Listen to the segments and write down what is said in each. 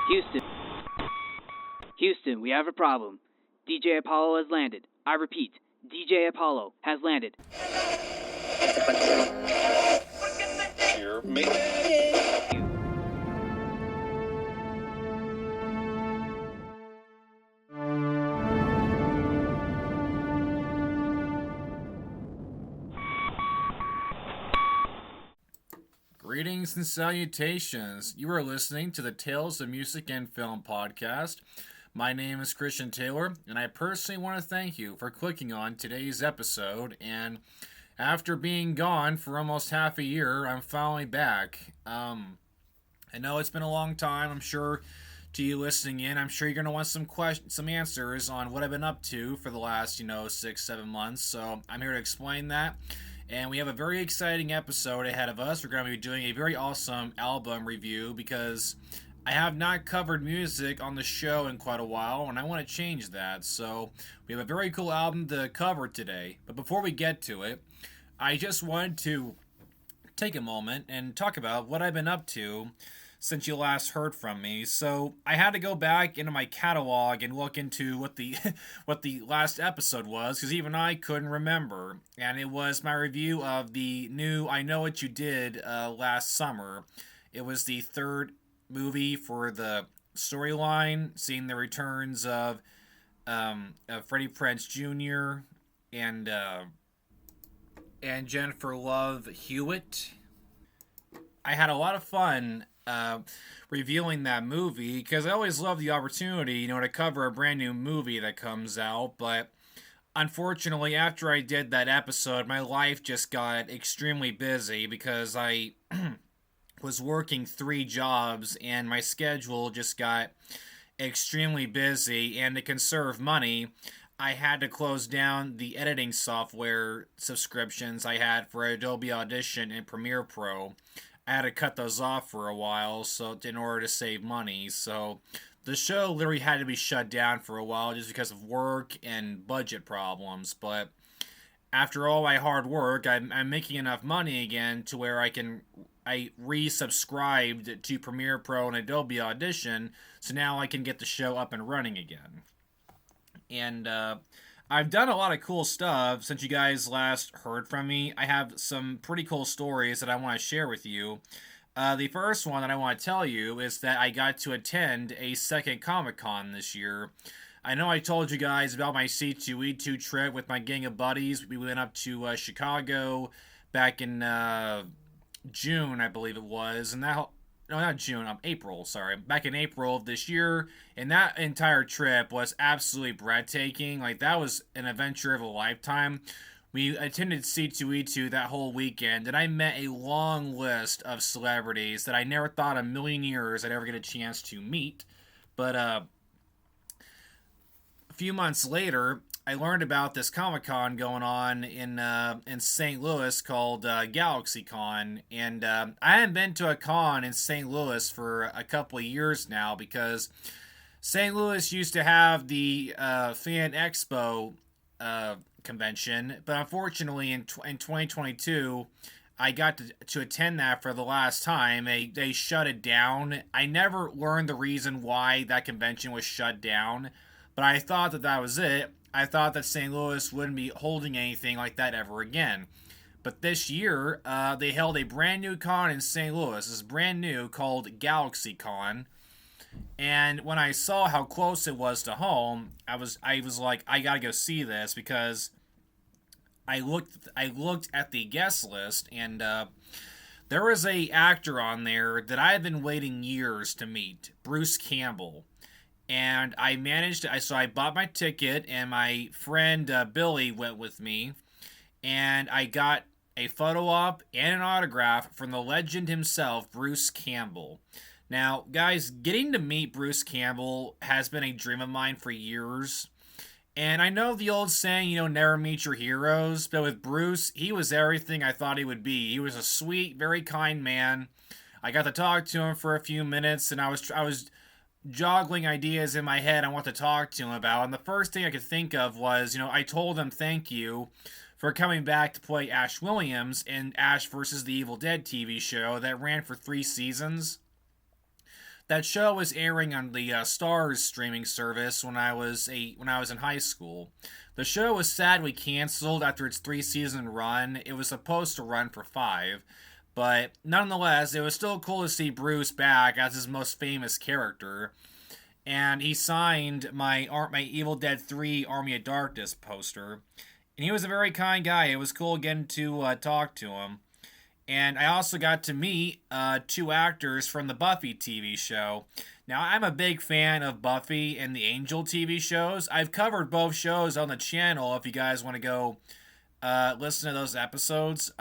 Houston. Houston, we have a problem. DJ Apollo has landed. I repeat, DJ Apollo has landed. Hear me? Greetings and salutations. You are listening to the Tales of Music and Film podcast. My name is Christian Taylor, and I personally want to thank you for clicking on today's episode. And after being gone for almost half a year, I'm finally back. I know it's been a long time. I'm sure to you listening in, I'm sure you're going to want some answers on what I've been up to for the last, 6-7 months. So I'm here to explain that. And we have a very exciting episode ahead of us. We're going to be doing a very awesome album review because I have not covered music on the show in quite a while, and I want to change that. So we have a very cool album to cover today. But before we get to it, I just wanted to take a moment and talk about what I've been up to since you last heard from me. So I had to go back into my catalog and look into what the what the last episode was, because even I couldn't remember. And it was my review of the new I Know What You Did last summer. It was the third movie for the storyline, seeing the returns of Freddie Prinze Jr. and Jennifer Love Hewitt. I had a lot of fun reviewing that movie because I always love the opportunity, to cover a brand new movie that comes out. But unfortunately, after I did that episode, my life just got extremely busy because I was working 3 jobs and my schedule just got extremely busy. And to conserve money, I had to close down the editing software subscriptions I had for Adobe Audition and Premiere Pro. I had to cut those off for a while in order to save money. So the show literally had to be shut down for a while just because of work and budget problems. But after all my hard work, I'm making enough money again to where I resubscribed to Premiere Pro and Adobe Audition, so now I can get the show up and running again. And I've done a lot of cool stuff since you guys last heard from me. I have some pretty cool stories that I want to share with you. The first one that I want to tell you is that I got to attend a second Comic-Con this year. I know I told you guys about my C2E2 trip with my gang of buddies. We went up to Chicago back in June, I believe it was. And April, sorry. Back in April of this year. And that entire trip was absolutely breathtaking. Like, that was an adventure of a lifetime. We attended C2E2 that whole weekend, and I met a long list of celebrities that I never thought a million years I'd ever get a chance to meet. But a few months later, I learned about this Comic-Con going on in St. Louis called GalaxyCon, and I haven't been to a con in St. Louis for a couple of years now because St. Louis used to have the Fan Expo convention, but unfortunately in 2022, I got to attend that for the last time. They shut it down. I never learned the reason why that convention was shut down, but I thought that was it. I thought that St. Louis wouldn't be holding anything like that ever again. But this year, they held a brand new con in St. Louis. It's brand new, called GalaxyCon. And when I saw how close it was to home, I was like, I gotta go see this, because I looked at the guest list, and there was a actor on there that I have been waiting years to meet, Bruce Campbell. And I bought my ticket, and my friend Billy went with me, and I got a photo op and an autograph from the legend himself, Bruce Campbell. Now, guys, getting to meet Bruce Campbell has been a dream of mine for years. And I know the old saying, never meet your heroes, but with Bruce, he was everything I thought he would be. He was a sweet, very kind man. I got to talk to him for a few minutes, and I was joggling ideas in my head on what to talk to him about. And the first thing I could think of was, I told him thank you for coming back to play Ash Williams in Ash vs. the Evil Dead TV show that ran for 3 seasons. That show was airing on the Stars streaming service when I was in high school. The show was sadly canceled after its 3 season run. It was supposed to run for 5, but nonetheless, it was still cool to see Bruce back as his most famous character. And he signed my Evil Dead 3 Army of Darkness poster. And he was a very kind guy. It was cool getting to talk to him. And I also got to meet 2 actors from the Buffy TV show. Now, I'm a big fan of Buffy and the Angel TV shows. I've covered both shows on the channel if you guys want to go listen to those episodes.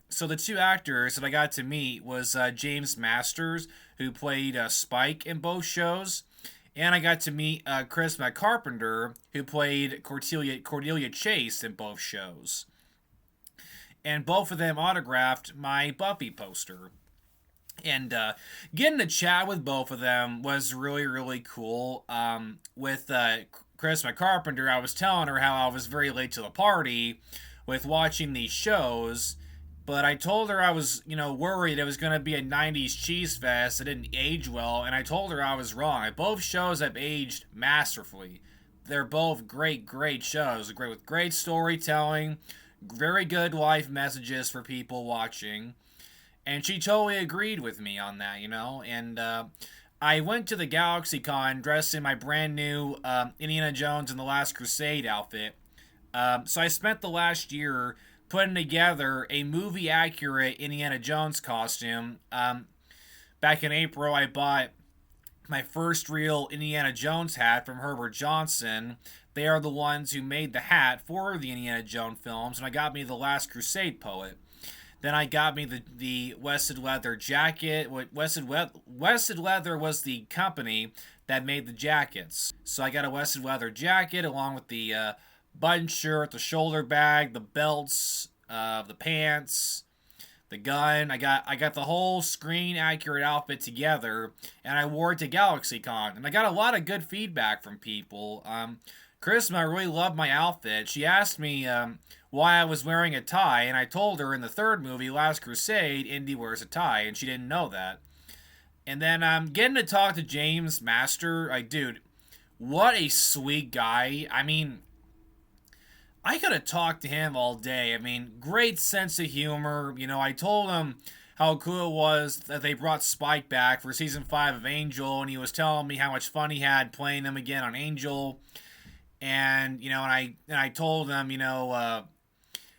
So the 2 actors that I got to meet was James Masters, who played Spike in both shows. And I got to meet Chris Carpenter, who played Cordelia Chase in both shows. And both of them autographed my Buffy poster. And getting to chat with both of them was really, really cool. With Chris Carpenter, I was telling her how I was very late to the party with watching these shows. But I told her I was, worried it was going to be a 90s cheese fest. It didn't age well. And I told her I was wrong. Both shows have aged masterfully. They're both great, great shows. Great with great storytelling. Very good life messages for people watching. And she totally agreed with me on that, And I went to the GalaxyCon dressed in my brand new Indiana Jones and the Last Crusade outfit. So I spent the last year putting together a movie-accurate Indiana Jones costume. Back in April, I bought my first real Indiana Jones hat from Herbert Johnson. They are the ones who made the hat for the Indiana Jones films, and I got me the Last Crusade poet. Then I got me the Wested Leather jacket. Wested Leather was the company that made the jackets. So I got a Wested Leather jacket along with the button shirt, the shoulder bag, the belts, the pants, the gun. I got the whole screen accurate outfit together, and I wore it to GalaxyCon, and I got a lot of good feedback from people. Charisma really loved my outfit. She asked me why I was wearing a tie, and I told her in the third movie, Last Crusade, Indy wears a tie, and she didn't know that. And then getting to talk to James Master, dude, what a sweet guy. I mean, I could have talked to him all day. I mean, great sense of humor. I told him how cool it was that they brought Spike back for season 5 of Angel, and he was telling me how much fun he had playing him again on Angel. And I told him,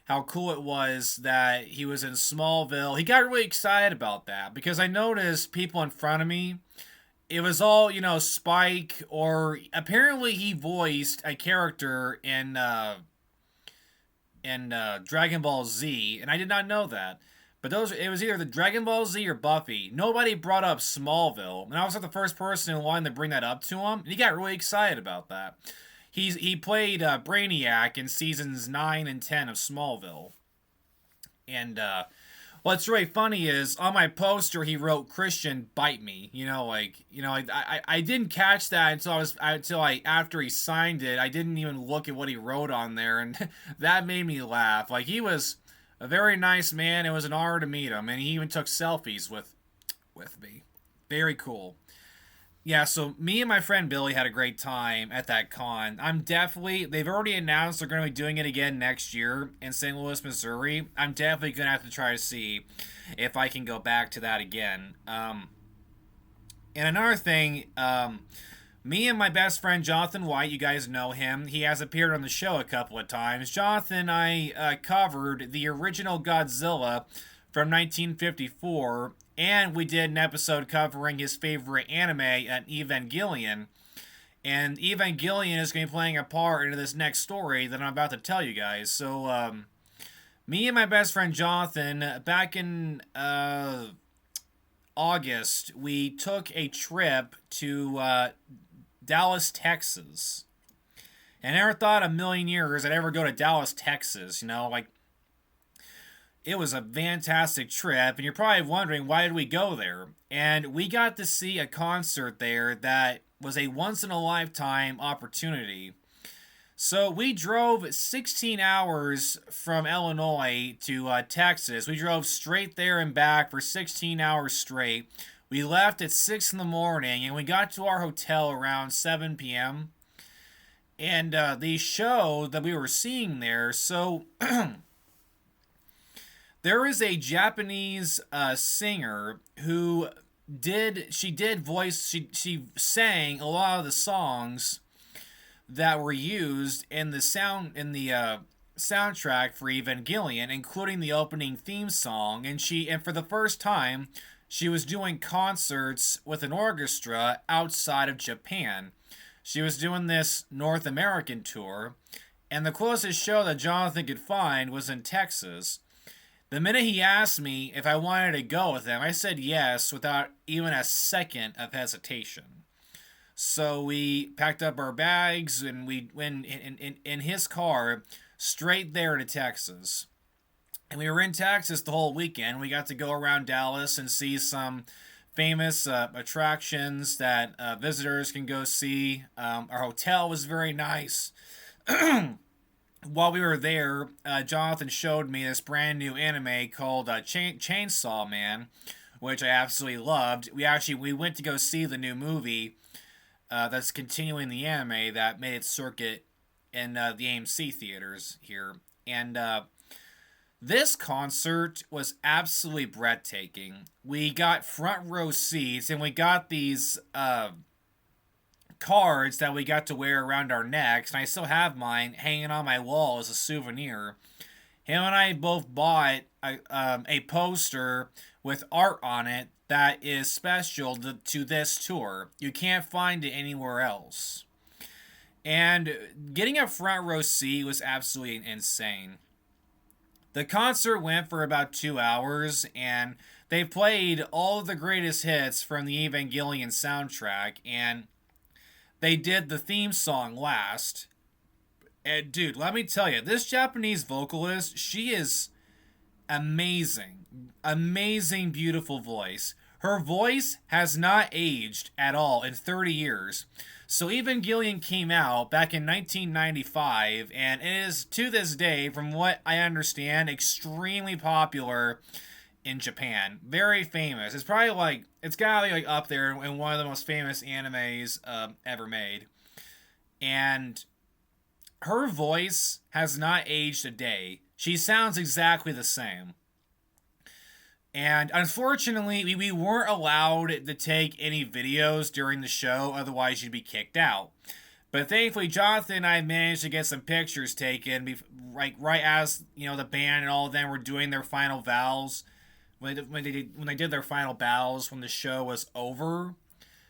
how cool it was that he was in Smallville. He got really excited about that because I noticed people in front of me, it was all, Spike, or apparently he voiced a character in Dragon Ball Z, and I did not know that. But it was either the Dragon Ball Z or Buffy. Nobody brought up Smallville, and I was like the first person in line to bring that up to him, and he got really excited about that. He played Brainiac in seasons 9 and 10 of Smallville. And what's really funny is on my poster he wrote "Christian, bite me." I didn't catch that until after he signed it. I didn't even look at what he wrote on there, and that made me laugh. He was a very nice man. It was an honor to meet him, and he even took selfies with me. Very cool. Yeah, so me and my friend Billy had a great time at that con. They've already announced they're going to be doing it again next year in St. Louis, Missouri. I'm definitely going to have to try to see if I can go back to that again. And another thing, me and my best friend Jonathan White, you guys know him. He has appeared on the show a couple of times. Jonathan and I covered the original Godzilla from 1954, and we did an episode covering his favorite anime, Evangelion. And Evangelion is going to be playing a part into this next story that I'm about to tell you guys. So, me and my best friend Jonathan, back in August, we took a trip to Dallas, Texas. And I never thought a million years I'd ever go to Dallas, Texas. It was a fantastic trip, and you're probably wondering, why did we go there? And we got to see a concert there that was a once-in-a-lifetime opportunity. So we drove 16 hours from Illinois to Texas. We drove straight there and back for 16 hours straight. We left at 6 in the morning, and we got to our hotel around 7 p.m. And the show that we were seeing there, so there is a Japanese singer who she sang a lot of the songs that were used in the soundtrack for Evangelion, including the opening theme song. And for the first time, she was doing concerts with an orchestra outside of Japan. She was doing this North American tour, and the closest show that Jonathan could find was in Texas. The minute he asked me if I wanted to go with him, I said yes without even a second of hesitation. So we packed up our bags and we went in his car straight there to Texas. And we were in Texas the whole weekend. We got to go around Dallas and see some famous attractions that visitors can go see. Our hotel was very nice. While we were there, Jonathan showed me this brand new anime called Chainsaw Man, which I absolutely loved. We went to go see the new movie that's continuing the anime that made its circuit in the AMC theaters here. And this concert was absolutely breathtaking. We got front row seats, and we got these cards that we got to wear around our necks, and I still have mine hanging on my wall as a souvenir. Him and I both bought a poster with art on it that is special to this tour. You can't find it anywhere else. And getting a front row seat was absolutely insane. The concert went for about 2 hours, and they played all of the greatest hits from the Evangelion soundtrack, and they did the theme song last. And dude, let me tell you, this Japanese vocalist, she is amazing. Amazing, beautiful voice. Her voice has not aged at all in 30 years. So Evangelion came out back in 1995, and it is, to this day, from what I understand, extremely popular in Japan. Very famous. It's probably it's gotta be up there in one of the most famous animes ever made. And her voice has not aged a day. She sounds exactly the same. And unfortunately, we weren't allowed to take any videos during the show, otherwise you'd be kicked out. But thankfully, Jonathan and I managed to get some pictures taken, right as the band and all of them were doing their final vows. When they did their final bows when the show was over.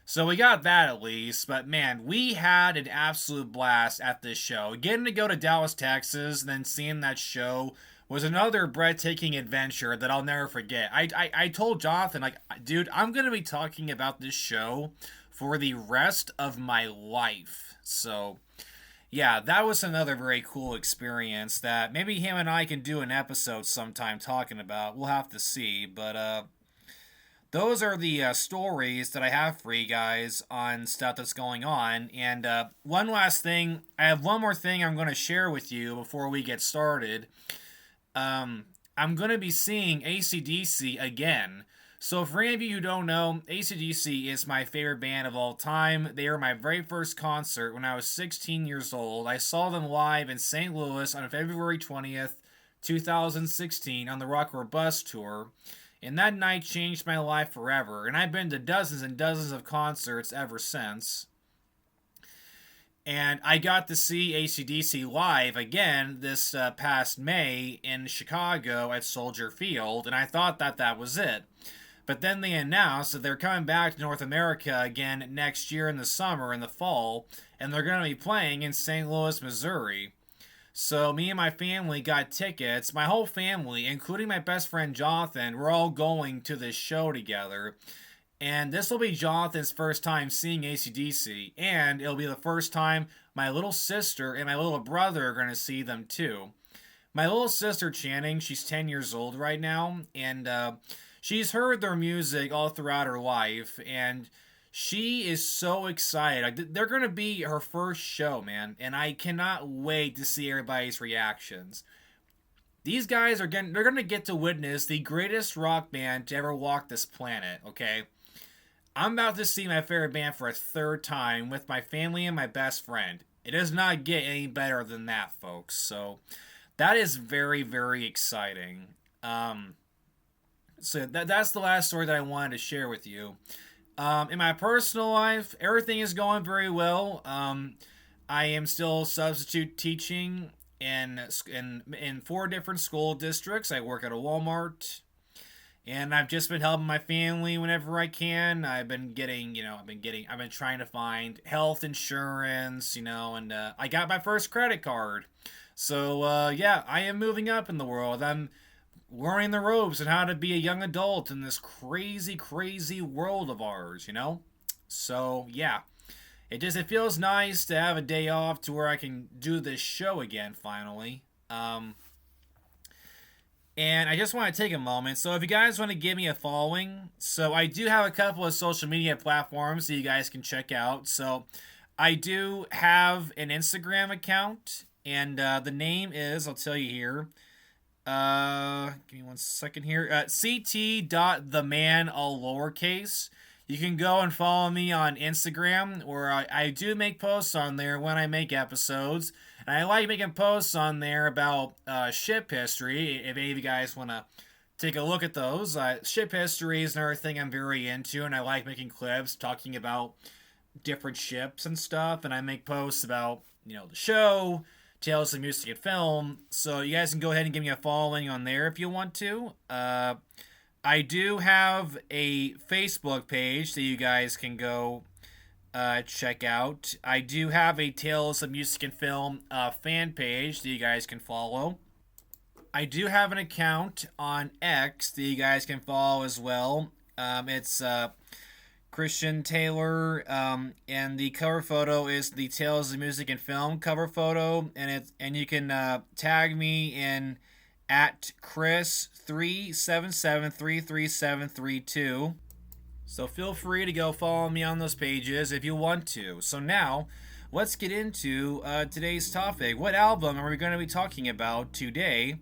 So we got that at least. But man, we had an absolute blast at this show. Getting to go to Dallas, Texas, and then seeing that show was another breathtaking adventure that I'll never forget. I told Jonathan, dude, I'm going to be talking about this show for the rest of my life. So yeah, that was another very cool experience that maybe him and I can do an episode sometime talking about. We'll have to see. But those are the stories that I have for you guys on stuff that's going on. And one last thing. I have one more thing I'm going to share with you before we get started. I'm going to be seeing AC/DC again. So for any of you who don't know, AC/DC is my favorite band of all time. They were my very first concert when I was 16 years old. I saw them live in St. Louis on February 20th, 2016 on the Rock Bus Tour. And that night changed my life forever. And I've been to dozens and dozens of concerts ever since. And I got to see AC/DC live again this past May in Chicago at Soldier Field. And I thought that was it. But then they announced that they're coming back to North America again next year in the summer, in the fall, and they're going to be playing in St. Louis, Missouri. So me and my family got tickets. My whole family, including my best friend Jonathan, we're all going to this show together. And this will be Jonathan's first time seeing AC/DC, and it'll be the first time my little sister and my little brother are going to see them too. My little sister Channing, she's 10 years old right now, and she's heard their music all throughout her life, and she is so excited. They're going to be her first show, man, and I cannot wait to see everybody's reactions. These guys they're going to get to witness the greatest rock band to ever walk this planet, okay? I'm about to see my favorite band for a third time with my family and my best friend. It does not get any better than that, folks. So that is very, very exciting. Um, that's the last story that I wanted to share with you. In my personal life, everything is going very well. I am still substitute teaching in 4 different school districts. I work at a Walmart, and I've just been helping my family whenever I can. I've been trying to find health insurance, and I got my first credit card. So yeah, I am moving up in the world. I'm learning the ropes and how to be a young adult in this crazy, crazy world of ours. So yeah, it feels nice to have a day off to where I can do this show again finally. And I just want to take a moment. So if you guys want to give me a following, so I do have a couple of social media platforms that you guys can check out. So I do have an Instagram account, and the name is, I'll tell you here. Give me one second here. ct.theman, all lowercase. You can go and follow me on Instagram, where I do make posts on there when I make episodes. And I like making posts on there about ship history, if any of you guys want to take a look at those. Ship history is another thing I'm very into, and I like making clips talking about different ships and stuff. And I make posts about, the show, tales of music and film. So you guys can go ahead and give me a following on there if you want to. I do have a Facebook page that you guys can go check out. I do have a Tales of Music and Film fan page that you guys can follow. I do have an account on X that you guys can follow as well. It's Christian Taylor, and the cover photo is the Tales of Music and Film cover photo, and you can tag me in at Chris37733732. So feel free to go follow me on those pages if you want to. So now, let's get into today's topic. What album are we going to be talking about today?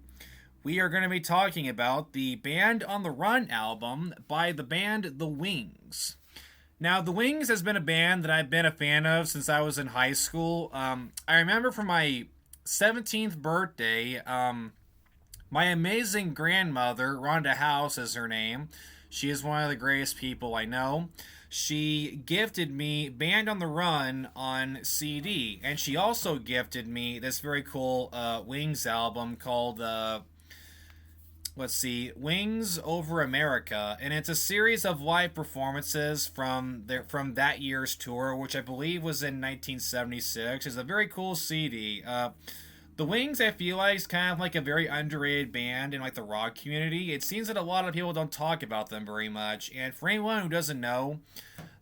We are going to be talking about the Band on the Run album by the band The Wings. Now, The Wings has been a band that I've been a fan of since I was in high school. I remember for my 17th birthday, my amazing grandmother, Rhonda House is her name. She is one of the greatest people I know. She gifted me Band on the Run on CD, and she also gifted me this very cool Wings album called Wings Over America, and it's a series of live performances from that year's tour, which I believe was in 1976. It's a very cool CD. The Wings, I feel like, is kind of like a very underrated band in like the rock community. It seems that a lot of people don't talk about them very much. And for anyone who doesn't know,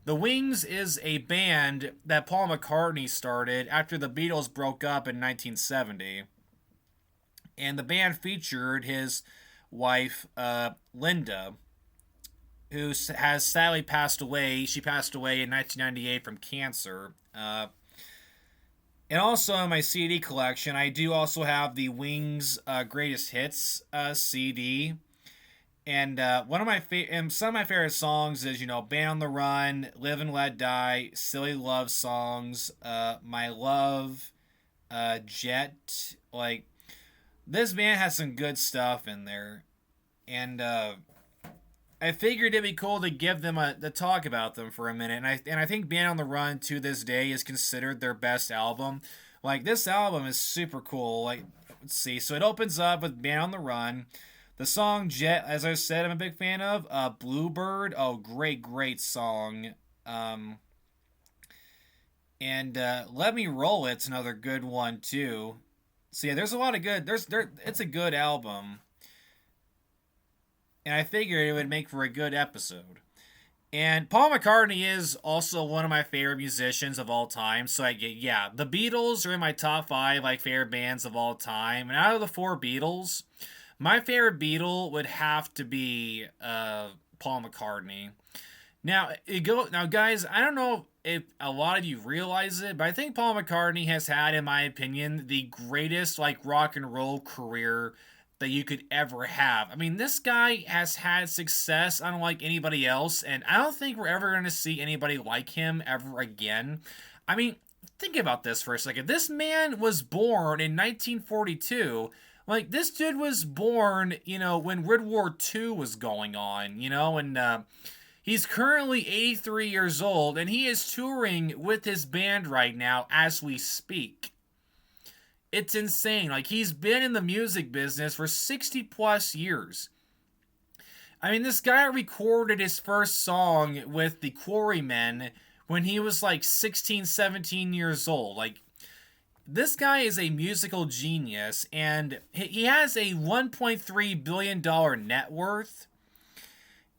The Wings is a band that Paul McCartney started after the Beatles broke up in 1970. And the band featured his wife, Linda, who has sadly passed away. She passed away in 1998 from cancer. And also in my CD collection, I do also have the Wings Greatest Hits CD. And some of my favorite songs is, Band on the Run, Live and Let Die, Silly Love Songs, My Love, Jet. Like, this band has some good stuff in there. And I figured it'd be cool to give them to talk about them for a minute, and I think Band on the Run to this day is considered their best album. Like, this album is super cool. Like, let's see. So it opens up with Band on the Run. The song Jet, as I said, I'm a big fan of. Bluebird, oh, great song. And Let Me Roll It's another good one too. So yeah, there's a lot of good. It's a good album. And I figured it would make for a good episode. And Paul McCartney is also one of my favorite musicians of all time. So the Beatles are in my top 5 favorite bands of all time. And out of the 4 Beatles, my favorite Beatle would have to be Paul McCartney. Now, guys, I don't know if a lot of you realize it, but I think Paul McCartney has had, in my opinion, the greatest rock and roll career that you could ever have. I mean, this guy has had success unlike anybody else, and I don't think we're ever going to see anybody like him ever again. I mean, think about this for a second. This man was born in 1942. Like, this dude was born, when World War II was going on, and he's currently 83 years old, and he is touring with his band right now as we speak. It's insane. Like, he's been in the music business for 60 plus years. I mean, this guy recorded his first song with the Quarrymen when he was like 16, 17 years old. Like, this guy is a musical genius, and he has a $1.3 billion net worth.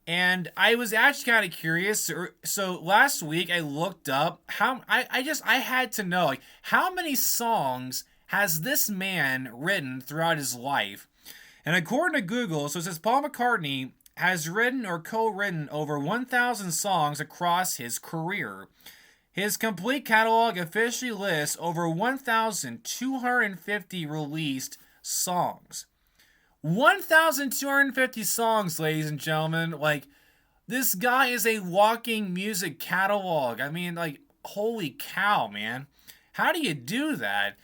And I was actually kind of curious. So last week I looked up how I had to know, like, how many songs has this man written throughout his life? And according to Google, so it says Paul McCartney has written or co-written over 1,000 songs across his career. His complete catalog officially lists over 1,250 released songs. 1,250 songs, ladies and gentlemen. Like, this guy is a walking music catalog. I mean, like, holy cow, man. How do you do that?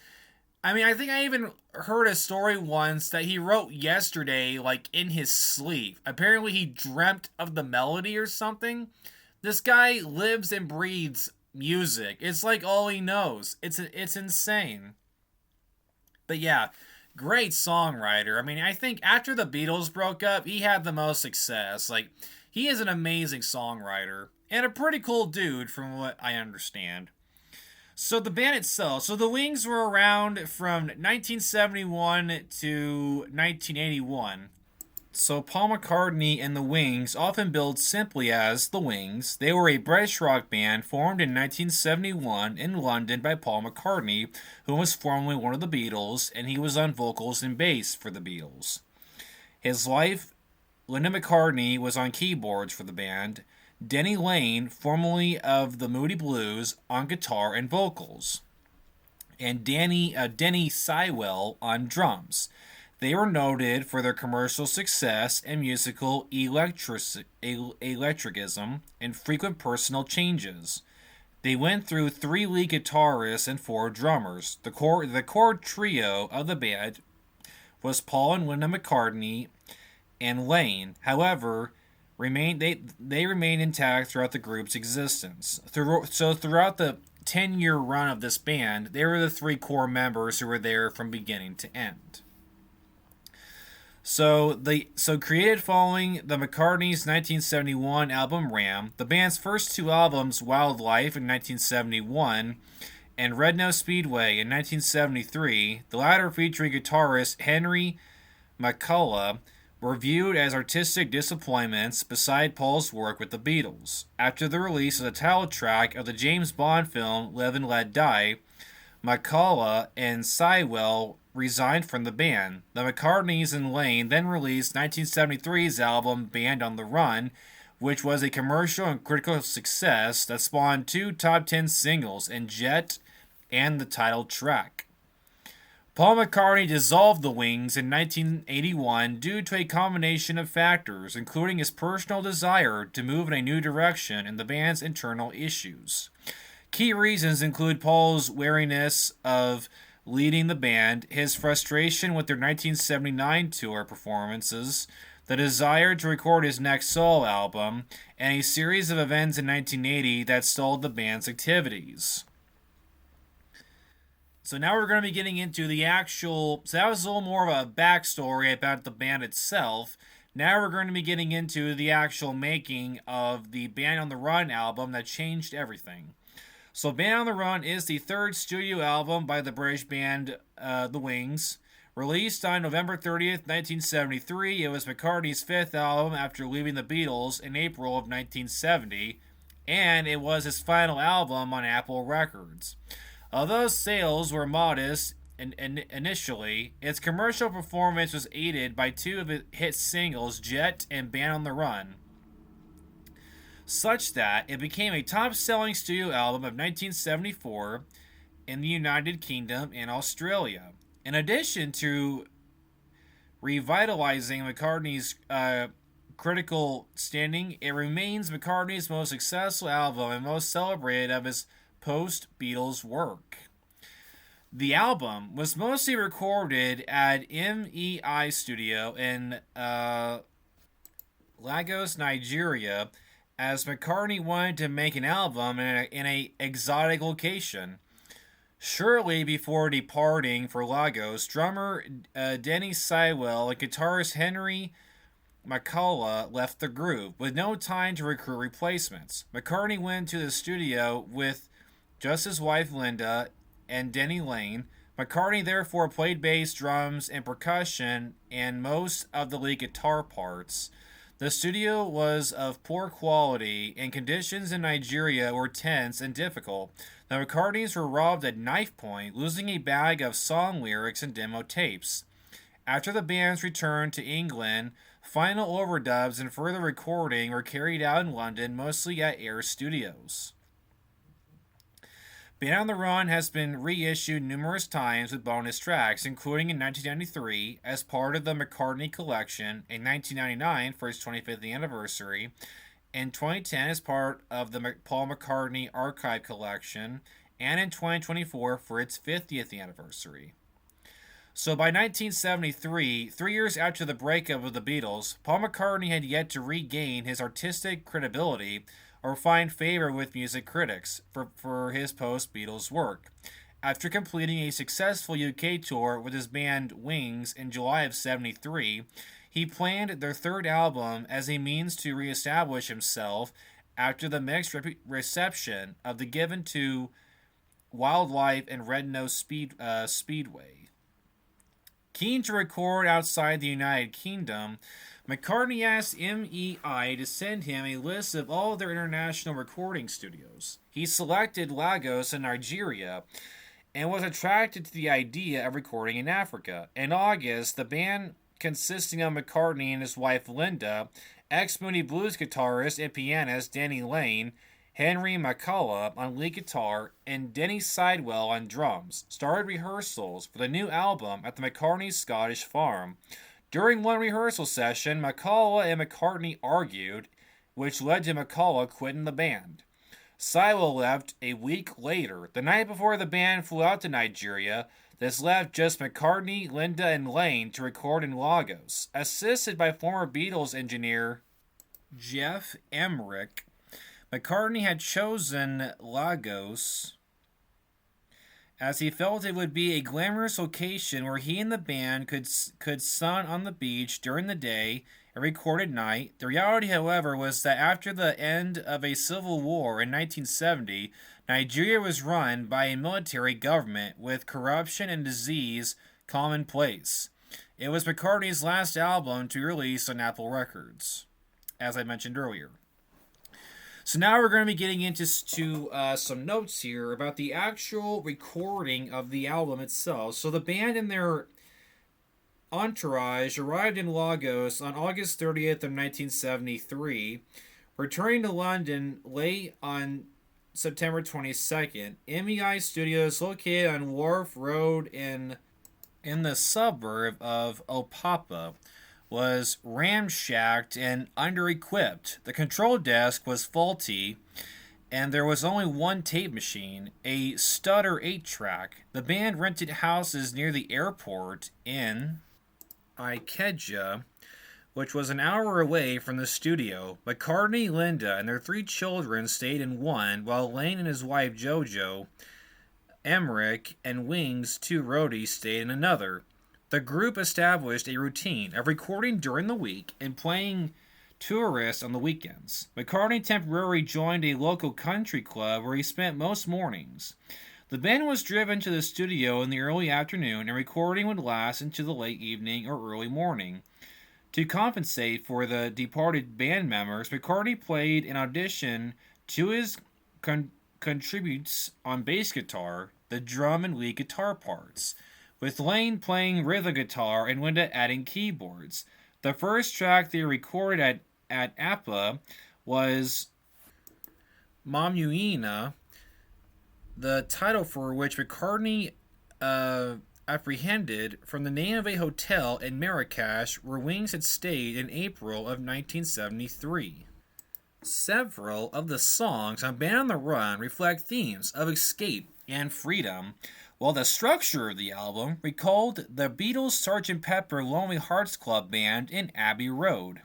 I mean, I think I even heard a story once that he wrote yesterday, like, in his sleep. Apparently he dreamt of the melody or something. This guy lives and breathes music. It's like all he knows. It's insane. But yeah, great songwriter. I mean, I think after the Beatles broke up, he had the most success. Like, he is an amazing songwriter and a pretty cool dude from what I understand. So the band itself, so the Wings were around from 1971 to 1981. So Paul McCartney and the Wings, often billed simply as the Wings, they were a British rock band formed in 1971 in London by Paul McCartney, who was formerly one of the Beatles, and he was on vocals and bass for the Beatles. His wife, Linda McCartney, was on keyboards for the band. Denny Lane, formerly of the Moody Blues, on guitar and vocals. And Denny Sywell on drums. They were noted for their commercial success and musical electricism and frequent personal changes. They went through 3 lead guitarists and 4 drummers. The core trio of the band was Paul and Linda McCartney and Lane. However, they remained intact throughout the group's existence. Throughout the 10-year run of this band, they were the 3 core members who were there from beginning to end. So created following the McCartney's 1971 album Ram, the band's first 2 albums, Wildlife in 1971 and Red Nose Speedway in 1973, the latter featuring guitarist Henry McCullough, were viewed as artistic disappointments beside Paul's work with the Beatles. After the release of the title track of the James Bond film Live and Let Die, McCullough and Sywell resigned from the band. The McCartneys and Lane then released 1973's album Band on the Run, which was a commercial and critical success that spawned 2 top 10 singles in Jet and the title track. Paul McCartney dissolved the Wings in 1981 due to a combination of factors, including his personal desire to move in a new direction and the band's internal issues. Key reasons include Paul's wariness of leading the band, his frustration with their 1979 tour performances, the desire to record his next solo album, and a series of events in 1980 that stalled the band's activities. So now we're going to be getting into the actual... So that was a little more of a backstory about the band itself. Now we're going to be getting into the actual making of the Band on the Run album that changed everything. So Band on the Run is the 3rd studio album by the British band The Wings. Released on November 30th, 1973, it was McCartney's 5th album after leaving the Beatles in April of 1970, and it was his final album on Apple Records. Although sales were modest initially, its commercial performance was aided by 2 of its hit singles, Jet and Band on the Run, such that it became a top-selling studio album of 1974 in the United Kingdom and Australia. In addition to revitalizing McCartney's critical standing. It remains McCartney's most successful album and most celebrated of his post-Beatles work. The album was mostly recorded at MEI Studio in Lagos, Nigeria, as McCartney wanted to make an album in a exotic location. Shortly before departing for Lagos, drummer Denny Seiwell and guitarist Henry McCullough left the group, with no time to recruit replacements. McCartney went to the studio with just his wife Linda and Denny Lane. McCartney therefore played bass, drums, and percussion and most of the lead guitar parts. The studio was of poor quality, and conditions in Nigeria were tense and difficult. The McCartneys were robbed at knife point, losing a bag of song lyrics and demo tapes. After the band's return to England, final overdubs and further recording were carried out in London, mostly at Air Studios. Band on the Run has been reissued numerous times with bonus tracks, including in 1993 as part of the McCartney Collection, in 1999 for its 25th anniversary, in 2010 as part of the Paul McCartney Archive Collection, and in 2024 for its 50th anniversary. So by 1973, 3 years after the breakup of the Beatles, Paul McCartney had yet to regain his artistic credibility or find favor with music critics for his post-Beatles work. After completing a successful UK tour with his band Wings in July of 73, he planned their third album as a means to reestablish himself after the mixed reception of the given to Wildlife and Red Nose Speedway. Keen to record outside the United Kingdom, McCartney asked MEI to send him a list of all their international recording studios. He selected Lagos in Nigeria and was attracted to the idea of recording in Africa. In August, the band, consisting of McCartney and his wife Linda, ex-Moody Blues guitarist and pianist Denny Lane, Henry McCullough on lead guitar, and Denny Sidewell on drums, started rehearsals for the new album at the McCartney's Scottish farm. During one rehearsal session, McCullough and McCartney argued, which led to McCullough quitting the band. Sidewell left a week later, the night before the band flew out to Nigeria. This left just McCartney, Linda, and Lane to record in Lagos, assisted by former Beatles engineer Geoff Emerick. McCartney had chosen Lagos as he felt it would be a glamorous location where he and the band could sun on the beach during the day and record at night. The reality, however, was that after the end of a civil war in 1970, Nigeria was run by a military government with corruption and disease commonplace. It was McCartney's last album to release on Apple Records, as I mentioned earlier. So now we're going to be getting into some notes here about the actual recording of the album itself. So the band and their entourage arrived in Lagos on August 30th of 1973, returning to London late on September 22nd. MEI Studios, located on Wharf Road in the suburb of Opapa, was ramshacked and under-equipped. The control desk was faulty, and there was only one tape machine, a Stutter 8-track. The band rented houses near the airport in Ikeja, which was an hour away from the studio. McCartney, Linda, and their 3 children stayed in one, while Lane and his wife Jojo, Emerick, and Wings' 2 roadies stayed in another. The group established a routine of recording during the week and playing tourists on the weekends. McCartney temporarily joined a local country club where he spent most mornings. The band was driven to the studio in the early afternoon, and recording would last into the late evening or early morning. To compensate for the departed band members, McCartney played in addition to his contributes on bass guitar, the drum and lead guitar parts, with Lane playing rhythm guitar and Linda adding keyboards. The first track they recorded at APA was Mamuina, the title for which McCartney apprehended from the name of a hotel in Marrakesh where Wings had stayed in April of 1973. Several of the songs on Band on the Run reflect themes of escape and freedom, while the structure of the album recalled the Beatles' Sgt. Pepper Lonely Hearts Club Band in Abbey Road.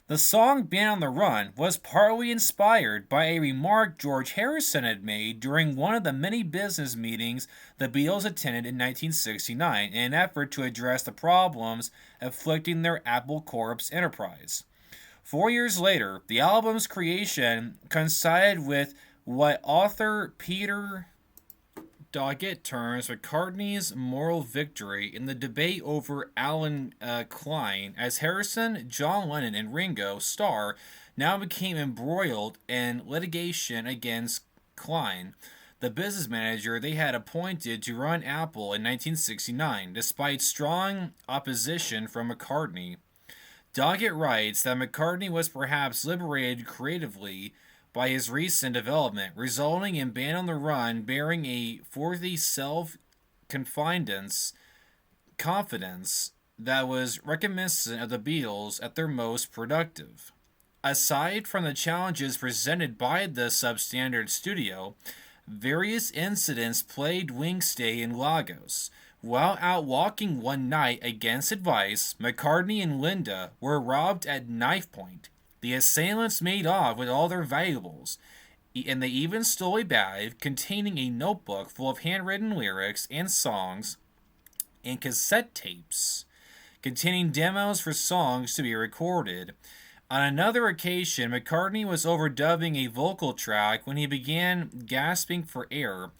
The song Band on the Run was partly inspired by a remark George Harrison had made during one of the many business meetings the Beatles attended in 1969 in an effort to address the problems afflicting their Apple Corps enterprise. 4 years later, the album's creation coincided with what author Peter Doggett terms McCartney's moral victory in the debate over Alan Klein, as Harrison, John Lennon, and Ringo Starr now became embroiled in litigation against Klein, the business manager they had appointed to run Apple in 1969, despite strong opposition from McCartney. Doggett writes that McCartney was perhaps liberated creatively by his recent development, resulting in Band on the Run bearing a forthy self-confidence that was reminiscent of the Beatles at their most productive. Aside from the challenges presented by the substandard studio, various incidents plagued Wings' stay in Lagos. While out walking one night against advice, McCartney and Linda were robbed at knife point. The assailants made off with all their valuables, and they even stole a bag containing a notebook full of handwritten lyrics and songs and cassette tapes containing demos for songs to be recorded. On another occasion, McCartney was overdubbing a vocal track when he began gasping for air.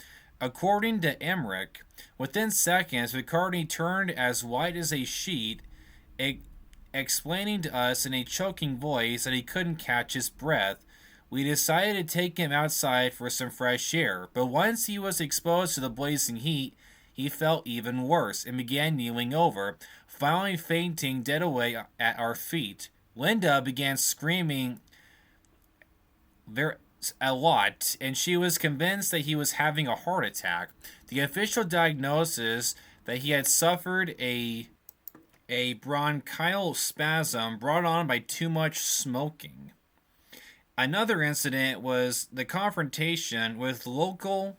According to Emmerich, within seconds, McCartney turned as white as a sheet, explaining to us in a choking voice that he couldn't catch his breath. We decided to take him outside for some fresh air, but once he was exposed to the blazing heat, he felt even worse and began kneeling over, finally fainting dead away at our feet. Linda began screaming alot, and she was convinced that he was having a heart attack. The official diagnosis that he had suffered a bronchial spasm brought on by too much smoking. Another incident was the confrontation with local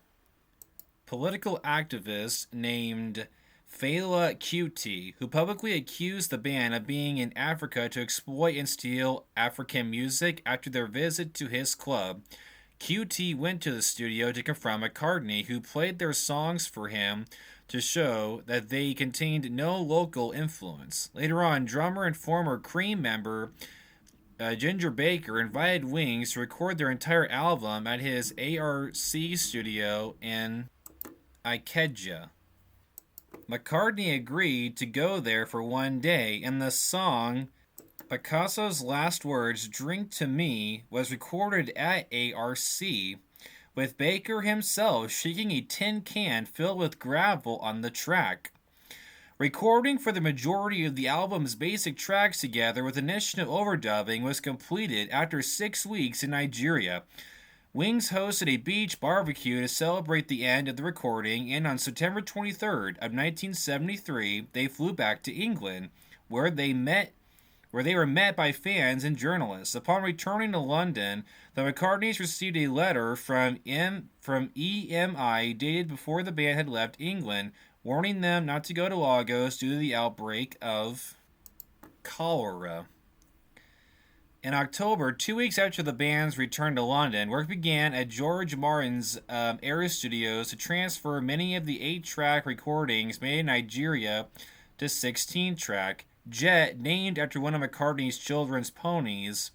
political activist named Fela Kuti, who publicly accused the band of being in Africa to exploit and steal African music after their visit to his club. Kuti went to the studio to confront McCartney, who played their songs for him to show that they contained no local influence. Later on, drummer and former Cream member Ginger Baker invited Wings to record their entire album at his ARC studio in Ikeja. McCartney agreed to go there for one day, and the song Picasso's Last Words, Drink to Me, was recorded at ARC, with Baker himself shaking a tin can filled with gravel on the track. Recording for the majority of the album's basic tracks together with initial overdubbing was completed after 6 weeks in Nigeria. Wings hosted a beach barbecue to celebrate the end of the recording, and on September 23rd of 1973, they flew back to England, where they were met by fans and journalists. Upon returning to London, the McCartneys received a letter from EMI dated before the band had left England, warning them not to go to Lagos due to the outbreak of cholera. In October, 2 weeks after the band's return to London, work began at George Martin's Air Studios to transfer many of the 8-track recordings made in Nigeria to 16-track. Jet, named after one of McCartney's children's ponies,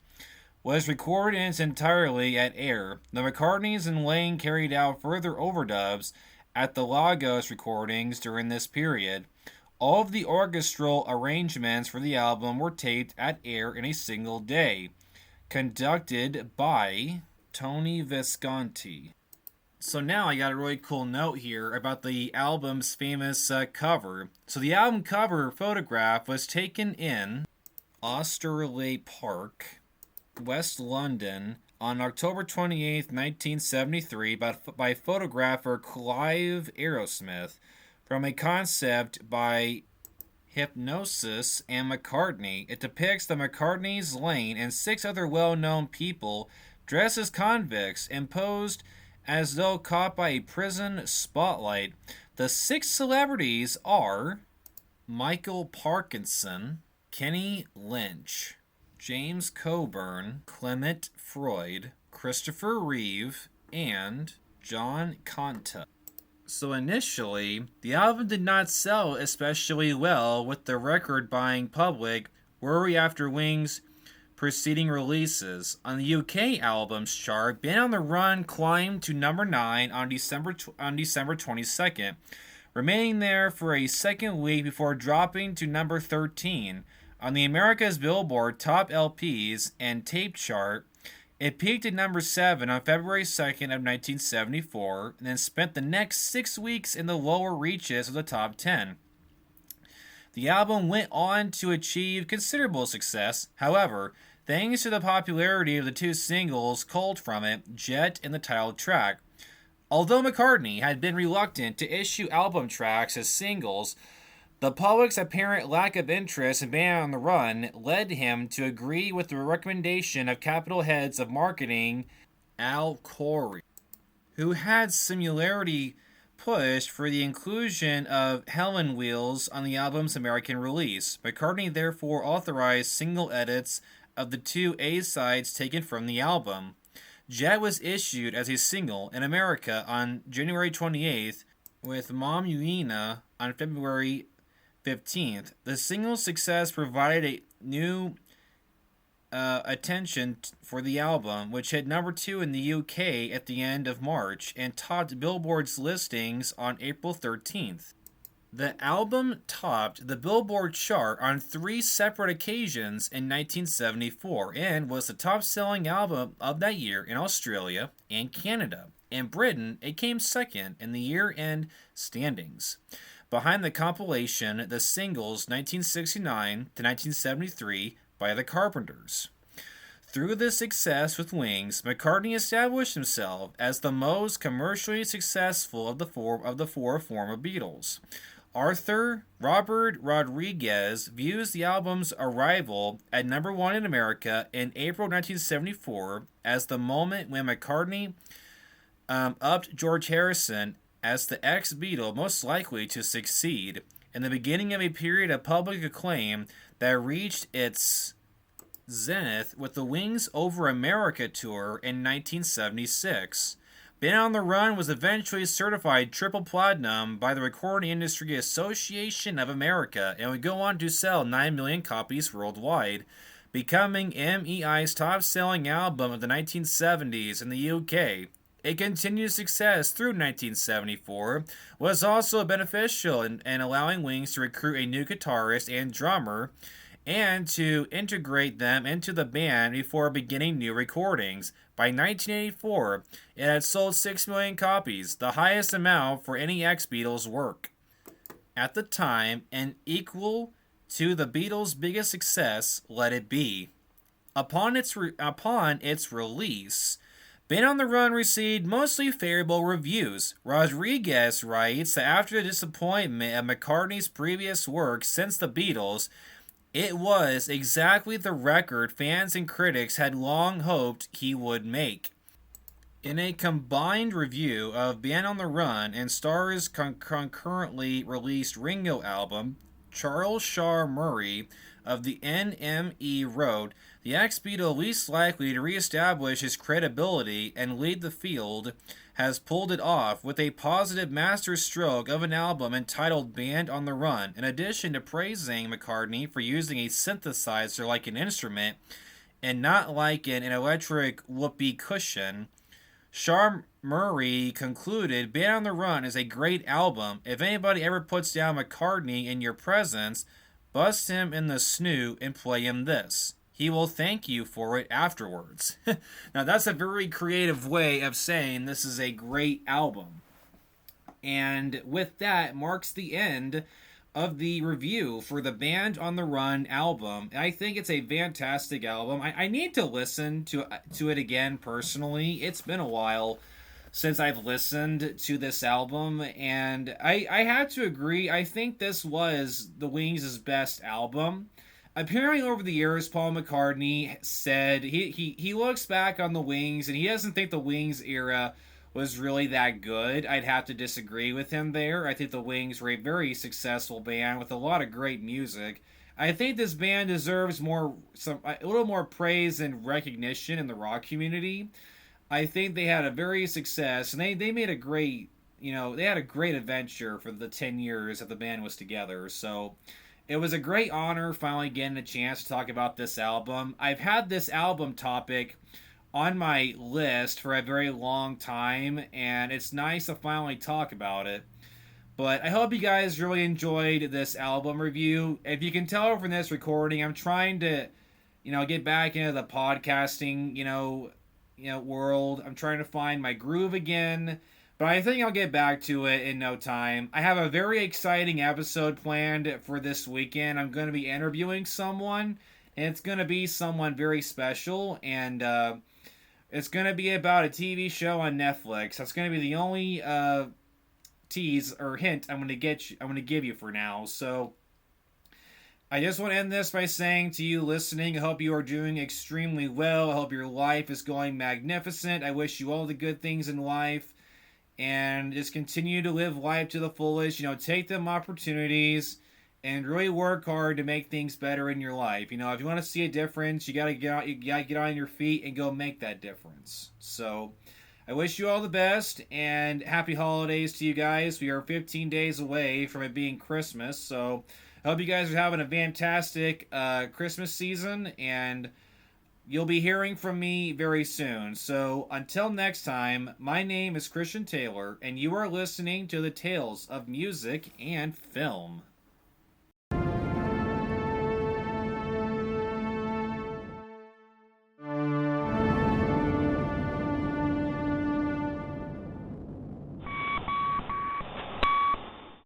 was recorded in its entirety at Air. The McCartneys and Lane carried out further overdubs at the Lagos recordings during this period. All of the orchestral arrangements for the album were taped at Air in a single day, conducted by Tony Visconti. So now I got a really cool note here about the album's famous cover. So the album cover photograph was taken in Austerley Park, West London, on October 28, 1973 by photographer Clive Aerosmith. from a concept by Hypnosis and McCartney. It depicts the McCartney's Lane and 6 other well-known people dressed as convicts and posed as though caught by a prison spotlight. The 6 celebrities are Michael Parkinson, Kenny Lynch, James Coburn, Clement Freud, Christopher Reeve, and John Conta. So initially, the album did not sell especially well with the record-buying public wary after Wings' preceding releases. On the UK albums chart, Band on the Run climbed to number 9 on December 22nd, remaining there for a second week before dropping to number 13. On the America's Billboard Top LPs and Tape chart, it peaked at number 7 on February 2nd of 1974, and then spent the next 6 weeks in the lower reaches of the top 10. The album went on to achieve considerable success. However, thanks to the popularity of the 2 singles culled from it, Jet and the title track. Although McCartney had been reluctant to issue album tracks as singles, the public's apparent lack of interest in Band on the Run led him to agree with the recommendation of Capitol heads of marketing Al Corey, who had similarly pushed for the inclusion of Helen Wheels on the album's American release. McCartney therefore authorized single edits of the 2 A-sides taken from the album. Jet was issued as a single in America on January 28th, with Mom Uina on February 15th. The single's success provided a new attention for the album, which hit number 2 in the UK at the end of March and topped Billboard's listings on April 13th. The album topped the Billboard chart on 3 separate occasions in 1974 and was the top-selling album of that year in Australia and Canada. In Britain, it came second in the year-end standings, behind the compilation The Singles 1969 to 1973 by the Carpenters. Through this success with Wings, McCartney established himself as the most commercially successful of the four former Beatles. Arthur Robert Rodriguez views the album's arrival at number 1 in America in April 1974 as the moment when McCartney upped George Harrison as the ex-Beatle most likely to succeed, in the beginning of a period of public acclaim that reached its zenith with the Wings Over America tour in 1976. Band on the Run was eventually certified triple platinum by the Recording Industry Association of America and would go on to sell 9 million copies worldwide, becoming MEI's top-selling album of the 1970s in the UK. A continued success through 1974 was also beneficial in allowing Wings to recruit a new guitarist and drummer and to integrate them into the band before beginning new recordings. By 1984, it had sold 6 million copies, the highest amount for any ex-Beatles work at the time, and equal to the Beatles' biggest success, Let It Be. Upon its release, Band on the Run received mostly favorable reviews. Rodriguez writes that after the disappointment of McCartney's previous work since the Beatles, it was exactly the record fans and critics had long hoped he would make. In a combined review of Band on the Run and Starr's concurrently released Ringo album, Charles Shaw Murray of the NME wrote, "The ex-Beatle least likely to re-establish his credibility and lead the field has pulled it off with a positive masterstroke of an album entitled Band on the Run." In addition to praising McCartney for using a synthesizer like an instrument and not like an electric whoopee cushion, Shaw Murray concluded, "Band on the Run is a great album. If anybody ever puts down McCartney in your presence, bust him in the snoot and play him this. He will thank you for it afterwards." Now, that's a very creative way of saying this is a great album. And with that marks the end of the review for the Band on the Run album. I think it's a fantastic album. I need to listen to it again personally. It's been a while. since I've listened to this album, and I had to agree. I think this was the Wings' best album. Apparently, over the years, Paul McCartney said he looks back on the Wings and he doesn't think the Wings era was really that good. I'd have to disagree with him there. I think the Wings were a very successful band with a lot of great music. I think this band deserves a little more praise and recognition in the rock community. I think they had a very success, and they made a great, they had a great adventure for the 10 years that the band was together. So it was a great honor finally getting a chance to talk about this album. I've had this album topic on my list for a very long time, and it's nice to finally talk about it. But I hope you guys really enjoyed this album review. If you can tell from this recording, I'm trying to, get back into the podcasting, world. I'm trying to find my groove again, but I think I'll get back to it in no time. I have a very exciting episode planned for this weekend. I'm going to be interviewing someone, and it's going to be someone very special, and it's going to be about a TV show on Netflix. That's going to be the only tease or hint I'm going to give you for now. So I just want to end this by saying to you listening, I hope you are doing extremely well. I hope your life is going magnificent. I wish you all the good things in life, and just continue to live life to the fullest. Take them opportunities and really work hard to make things better in your life. If you want to see a difference, you gotta get on your feet and go make that difference. So I wish you all the best, and happy holidays to you guys. We are 15 days away from it being Christmas, so I hope you guys are having a fantastic Christmas season, and you'll be hearing from me very soon. So until next time, my name is Christian Taylor, and you are listening to the Tales of Music and Film.